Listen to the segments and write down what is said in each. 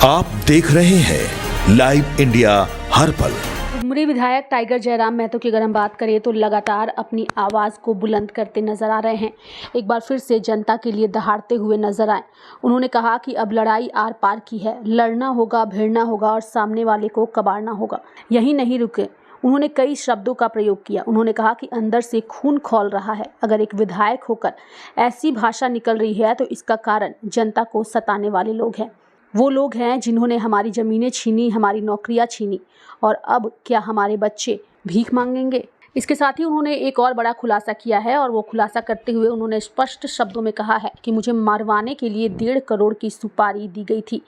आप देख रहे हैं लाइव इंडिया हर पल। उमरी विधायक टाइगर जयराम महतो की अगर हम बात करें तो लगातार अपनी आवाज़ को बुलंद करते नजर आ रहे हैं। एक बार फिर से जनता के लिए दहाड़ते हुए नजर आए। उन्होंने कहा कि अब लड़ाई आर पार की है, लड़ना होगा, भिड़ना होगा और सामने वाले को कबाड़ना होगा। यही नहीं रुके, उन्होंने कई शब्दों का प्रयोग किया। उन्होंने कहा कि अंदर से खून खौल रहा है। अगर एक विधायक होकर ऐसी भाषा निकल रही है तो इसका कारण जनता को सताने वाले लोग हैं। वो लोग हैं जिन्होंने हमारी ज़मीनें छीनी, हमारी नौकरियां छीनी और अब क्या हमारे बच्चे भीख मांगेंगे। इसके साथ ही उन्होंने एक और बड़ा खुलासा किया है और वो खुलासा करते हुए उन्होंने स्पष्ट शब्दों में कहा है कि मुझे मरवाने के लिए 1.5 करोड़ की सुपारी दी गई थी,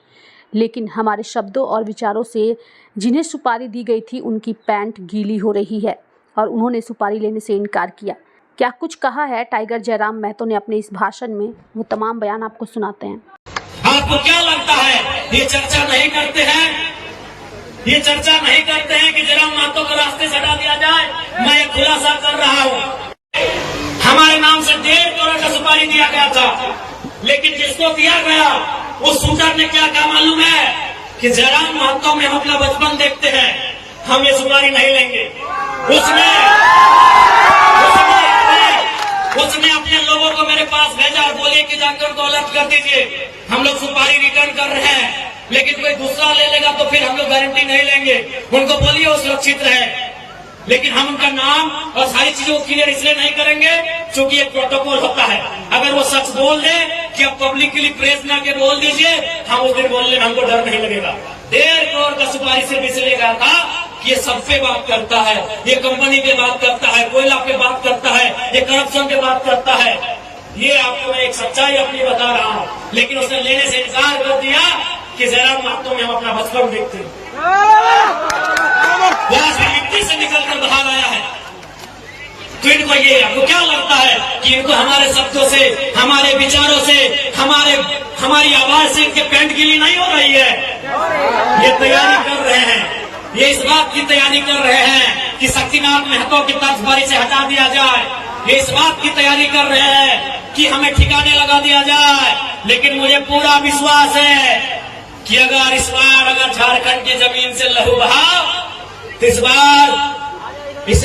लेकिन हमारे शब्दों और विचारों से जिन्हें सुपारी दी गई थी उनकी पैंट गीली हो रही है और उन्होंने सुपारी लेने से इनकार किया। क्या कुछ कहा है टाइगर जयराम महतो ने अपने इस भाषण में, वो तमाम बयान आपको सुनाते हैं। आपको क्या लगता है ये चर्चा नहीं करते हैं? ये चर्चा नहीं करते हैं कि जयराम महतो को रास्ते से हटा दिया जाए? मैं एक खुलासा कर रहा हूँ। हमारे नाम से 1.5 करोड़ का सुपारी दिया गया था, लेकिन जिसको दिया गया उस शूटर ने क्या कहा मालूम है कि जयराम महतो में हम अपना बचपन देखते हैं, हम ये सुपारी नहीं लेंगे। उसने अपने लोगों को मेरे पास भेजा और बोले कि जाकर तो अलर्ट कर दीजिए, हम लोग सुपारी रिटर्न कर रहे हैं, लेकिन कोई दूसरा ले लेगा तो फिर हम लोग गारंटी नहीं लेंगे। उनको बोलिए वो सुरक्षित रहे, लेकिन हम उनका नाम और सारी चीजों को क्लियर इसलिए नहीं करेंगे क्योंकि एक प्रोटोकॉल होता है। अगर वो सच बोल दे कि अब पब्लिकली प्रेस में आके बोल दीजिए, हम उस दिन बोलने में हमको डर नहीं लगेगा। 1.5 करोड़ का सुपारी सिर्फ इसलिए गया था कि ये सब पे बात करता है, ये कंपनी पे बात करता है, कोयला पे बात करता है, ये करप्शन पे बात करता है। ये आपको मैं एक सच्चाई अपनी बता रहा हूँ, लेकिन उसने लेने से इनकार कर दिया कि जयराम महतो में हम अपना बचपन देखते हैं। मिट्टी से निकलकर बाहर आया है, तो इनको ये आपको क्या लगता है कि इनको हमारे शब्दों से, हमारे विचारों से, हमारी आवाज से इनके पैंट गीली नहीं हो रही है? ये तैयारी कर रहे हैं, ये इस बात की तैयारी कर रहे हैं कि शक्तिनाथ महतो की तर्जबारी से हटा दिया जाए। ये इस बात की तैयारी कर रहे हैं कि हमें ठिकाने लगा दिया जाए। लेकिन मुझे पूरा विश्वास है कि इस बार झारखंड की जमीन से लहू बहा, तो इस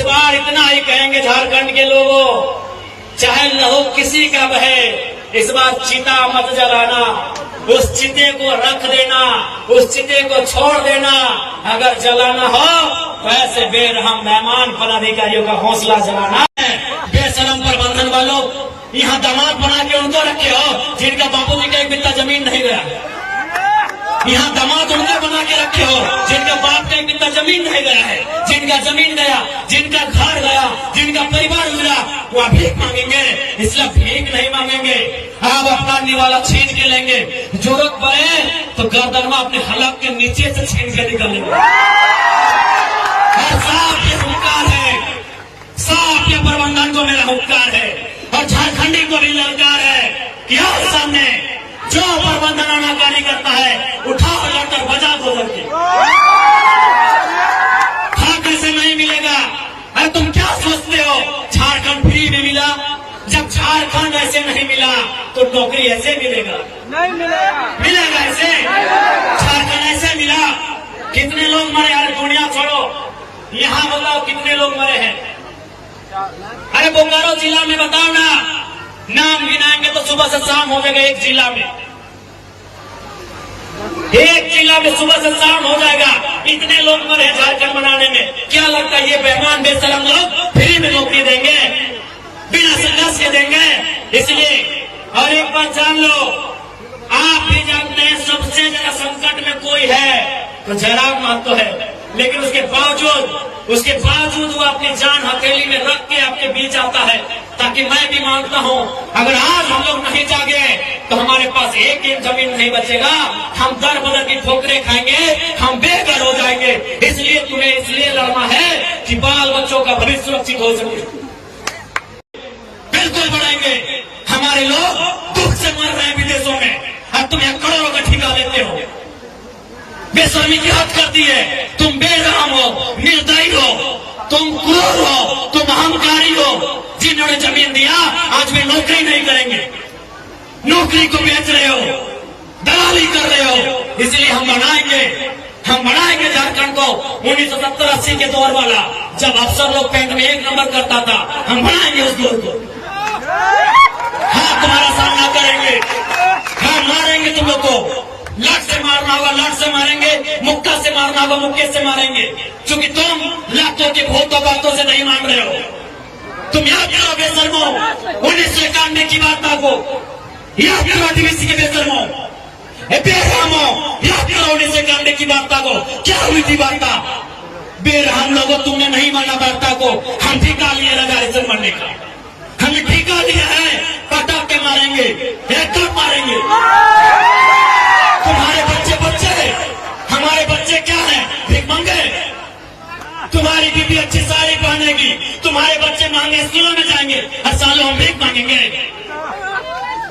बार इतना ही कहेंगे झारखंड के लोगों, चाहे लहू किसी का बहे, इस बार चिता मत जलाना, उस चिते को रख देना, उस चिते को छोड़ देना। अगर जलाना हो तो ऐसे बेरहम मेहमान पदाधिकारियों का हौसला जलाना है। बेशरम प्रबंधन वालों, यहाँ दामाद बना के उनको रखे हो जिनका बापूजी का एक बित्ता जमीन नहीं गया। यहाँ दामाद उनको बना के रखे हो जिनका बाप का एक बित्ता जमीन नहीं गया है। जिनका जमीन गया, जिनका घर गया, जिनका परिवार उजड़ा, वो भीख मांगेंगे। इसलिए भीख नहीं मांगेंगे, आप अपना निवाला छीन के लेंगे। जरूरत पड़े तो गर्दनमा अपने हलक के नीचे से छीन के निकालेंगे। साफ ये हुंकार है, साफ ये प्रबंधन को मेरा हुंकार है और झारखंडी को भी ललकार है कि आज सामने जो प्रबंधन आनाकानी करता है, उठाओ लड़कर बजा दो लड़के। कैसे नहीं मिलेगा? अरे तुम क्या सोचते हो झारखंड फ्री में मिला? जब झारखंड ऐसे नहीं मिला तो नौकरी ऐसे मिलेगा? नहीं मिलेगा। मिलेगा ऐसे? झारखंड ऐसे मिला? कितने लोग मरे? अरे दुनिया छोड़ो, यहाँ बताओ कितने लोग मरे हैं? अरे बोकारो जिला में बताओ ना, नाम गिनाएंगे तो सुबह से शाम हो जाएगा। एक जिला में सुबह से शाम हो जाएगा। इतने लोग मरे झारखंड बनाने में। क्या लगता है ये बेईमान बेशरम लोग फ्री में नौकरी देंगे? बिना संघर्ष के देंगे? इसलिए और एक बात जान लो, आप भी जानते हैं सबसे ज्यादा संकट में कोई है तो जयराम महतो है, लेकिन उसके बावजूद वो अपनी जान हथेली में रख के आपके बीच आता है। ताकि मैं भी मानता हूँ, अगर आज हम लोग नहीं जागे तो हमारे पास एक जमीन नहीं बचेगा, हम दर बदर की ठोकरें खाएंगे, हम बेघर हो जाएंगे। इसलिए तुम्हें इसलिए लड़ना है कि बाल बच्चों का भविष्य सुरक्षित हो सके। बिल्कुल बढ़ाएंगे। हमारे लोग दुख से मर रहे हैं विदेशों में, अब तुम यहाँ करोड़ों का ठिका लेते हो। बेशर्मी की हद करती है। तुम बेरहम हो, निर्दयी हो, तुम क्रूर हो, तुम अहंकारी हो। जिन्होंने जमीन दिया आज वे नौकरी नहीं करेंगे, नौकरी को बेच रहे हो, दलाली कर रहे हो। इसलिए हम बनाएंगे झारखंड को 1970-80 के दौर वाला, जब अफसर लोग पैंट में 1 नंबर करता था। हम बनाएंगे उस दौर को। हाँ, तुम्हारा सामना करेंगे। हाँ, मारेंगे तुम लोग को। लाठ से मारना होगा लाठ से मारेंगे, मुक्का से मारना होगा मुक्के से मारेंगे, क्योंकि तुम लातों की भूतों बातों से नहीं मान रहे हो। तुम याद करो बेशर्मो 1991 की वार्ता को, याद करो आदिवासी के बेशर्मो, बेरहमो, याद करो 1991 की वार्ता को। क्या हुई थी वार्ता? बेरहम लोगों, तुमने नहीं माना वार्ता को। हम ठिका लिए रिजर्वेशन मारने का, हमने ठिका लिया है। पटक के मारेंगे, एकदम मारेंगे। तुम्हारे बच्चे हमारे बच्चे क्या हैं? भीख मांगे। तुम्हारी बीबी अच्छी साड़ी पहनेगी, तुम्हारे बच्चे महंगे स्कूलों में जाएंगे, हर सालों हम भीख मांगेंगे।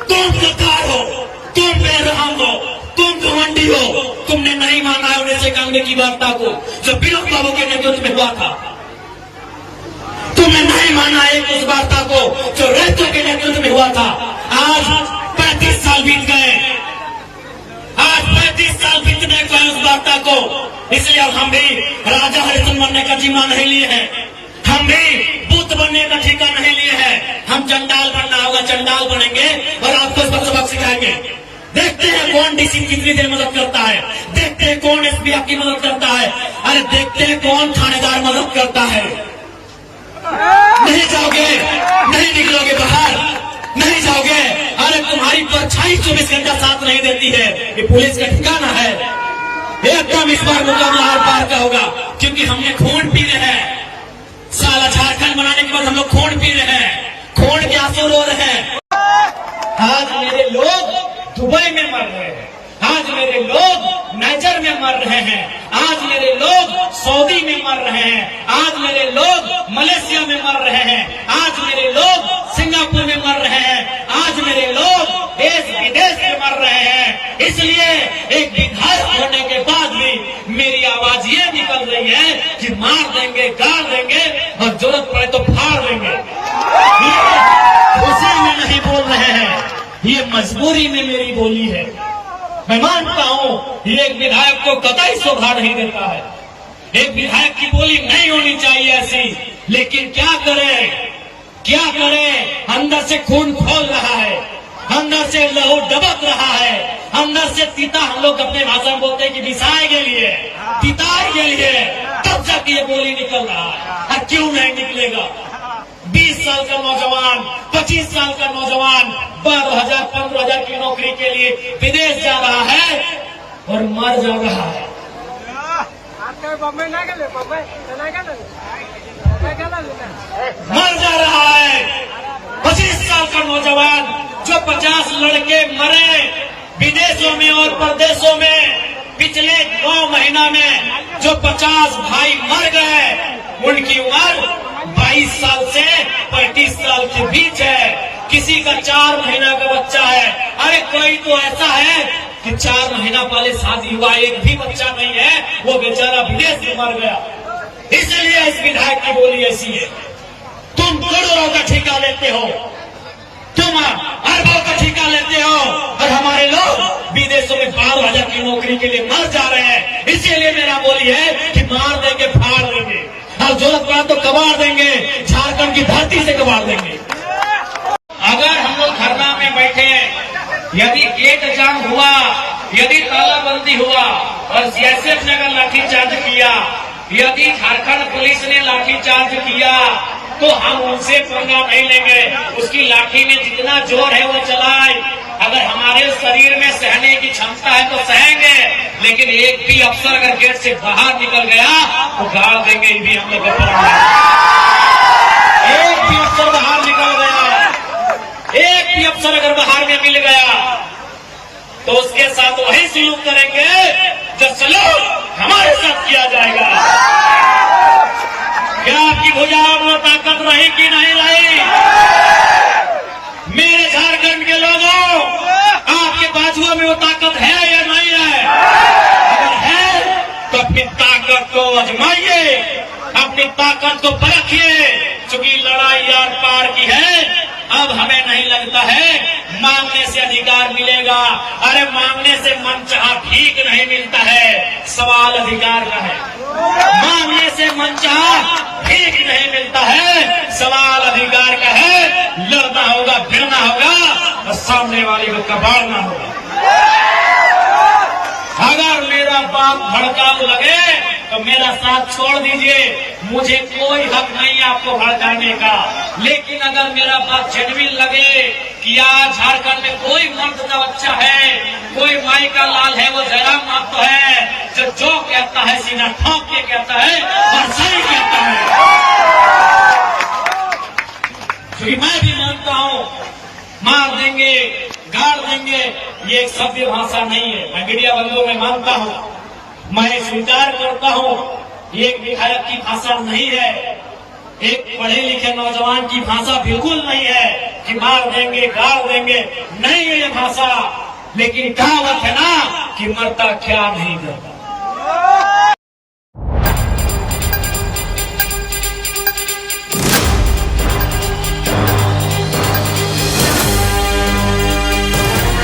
तुम गद्दार हो, तुम बेरहम हो, तुम घमंडी हो। तुमने नहीं माना है 1991 की वार्ता को, जो विनोद बाबू के नेतृत्व में हुआ था। तुमने नहीं माना है उस वार्ता को, जो रैतो के नेतृत्व में हुआ था। आज 35 साल बीत गए, आज 35 साल बीतने को है उस वार्ता को। इसलिए अब हम भी राजा हरिश्चंद्र बनने का जिम्मा नहीं लिए हैं, हम भी बुद्ध बनने का ठेका नहीं लिए हैं। हम चंडाल बनना होगा, चंडाल बनेंगे और आपको इस पर सबक सिखाएंगे। देखते हैं कौन डीसी कितनी देर मदद करता है, देखते हैं कौन एसपी आपकी मदद करता है, अरे देखते हैं कौन थानेदार मदद करता है। नहीं जाओगे, नहीं निकलोगे बाहर, नहीं जाओगे। अरे तुम्हारी परछाई 24 घंटा साथ नहीं देती है, ये पुलिस का ठिकाना है। एकदम इस बार मुकाबला आर पार का होगा, क्योंकि हमने खून पी रहे हैं। साला झारखंड बनाने के बाद हम लोग खून पी रहे हैं, खून के आंसू रो रहे हैं। आज मेरे लोग दुबई में मर रहे हैं, आज मेरे लोग नाइजर में मर रहे हैं, आज मेरे लोग सऊदी में मर रहे हैं, आज मेरे लोग मलेशिया में मर रहे हैं, आज मेरे लोग सिंगापुर में मर रहे हैं, आज मेरे लोग देश विदेश में मर रहे हैं। इसलिए एक विधायक होने के बाद भी मेरी आवाज ये निकल रही है कि मार देंगे, गाड़ देंगे और जरूरत पड़े तो फाड़ देंगे। खुशी में नहीं बोल रहे हैं, ये मजबूरी में मेरी बोली है। मैं मानता हूँ ये एक विधायक को कतई शोभा नहीं देता है, एक विधायक की बोली नहीं होनी चाहिए ऐसी, लेकिन क्या करें, क्या करें? अंदर से खून खोल रहा है, अंदर से लहू डबक रहा है, अंदर से तीता, हम लोग अपने भाषा में बोलते हैं कि बिसाए के लिए, पिताई के लिए, तब जाके ये बोली निकल रहा है। और क्यों नहीं निकलेगा? 20 साल का नौजवान, 25 साल का नौजवान 12,000-15,000 की नौकरी के लिए विदेश जा रहा है और मर जा रहा है। मर जा रहा है 25 साल का नौजवान, जो 50 लड़के मरे विदेशों में और प्रदेशों में। पिछले 9 महीना में जो 50 भाई मर गए, उनकी उम्र 22 साल से 35 साल के बीच है। किसी का 4 महीना का बच्चा है, अरे कोई तो ऐसा है कि 4 महीना पहले शादी हुआ, एक भी बच्चा नहीं है, वो बेचारा विदेश में मर गया। इसलिए इस विधायक की बोली ऐसी है। तुम करोड़ों का ठेका लेते हो, तुम अरबों का ठेका लेते हो, और हमारे लोग विदेशों में 12,000 की नौकरी के लिए मर जा रहे हैं। इसीलिए मेरा बोली है कि मार देंगे, फाड़ देंगे, और जरूरत पड़ा तो कबाड़ देंगे, झारखंड की धरती से कबाड़ देंगे। अगर हम लोग धरना में बैठे, यदि गेट जाम हुआ, यदि तालाबंदी हुआ और सीएसएफ ने अगर लाठीचार्ज किया, यदि झारखंड पुलिस ने लाठीचार्ज किया, तो हम उनसे पंगा नहीं लेंगे। उसकी लाठी में जितना जोर है वो चलाए। अगर हमारे शरीर में सहने की क्षमता है तो सहेंगे, लेकिन एक भी अफसर अगर गेट से बाहर निकल गया तो गाड़ देंगे। ये भी हम लोग का परम है। एक भी अफसर बाहर निकल गया, एक भी अफसर अगर बाहर में मिल गया, तो उसके साथ वही सलूक करेंगे जो सलूक हमारे साथ किया जाएगा। क्या आपकी भुजाओं में ताकत रही कि नहीं रही? मेरे झारखंड के लोगों, आपके बाजुओं में वो ताकत है या नहीं है? अगर है तो अपनी ताकत को आजमाइए, अपनी ताकत को परखिए, क्योंकि लड़ाई आर पार की है। अब हमें नहीं लगता है मांगने से अधिकार मिलेगा। अरे मांगने से मन चाहा भीख नहीं सवाल अधिकार का है। मांगने से मनचाहा भीख नहीं मिलता है, सवाल अधिकार का है। लड़ना होगा, भिड़ना होगा और सामने वाले को कबाड़ना होगा। अगर मेरा बात भड़काऊ लगे तो मेरा साथ छोड़ दीजिए, मुझे कोई हक नहीं है आपको भड़काने का। लेकिन अगर मेरा बात जेन्युइन लगे कि आज झारखंड में कोई मर्द का बच्चा है, कोई माई का लाल है, वो जयराम महतो है, जो कहता है सीना ठोक के कहता है और सही कहता है। क्योंकि मैं भी मानता हूं मार देंगे, गाड़ देंगे, ये एक सभ्य भाषा नहीं है। मैं मीडिया बंधुओं में मानता हूं, मैं स्वीकार करता हूं, ये एक विधायक की भाषा नहीं है, एक पढ़े लिखे नौजवान की भाषा बिल्कुल नहीं है कि मार देंगे, गाड़ देंगे, नहीं है ये भाषा। लेकिन कहावत है ना कि मरता क्या नहीं करता।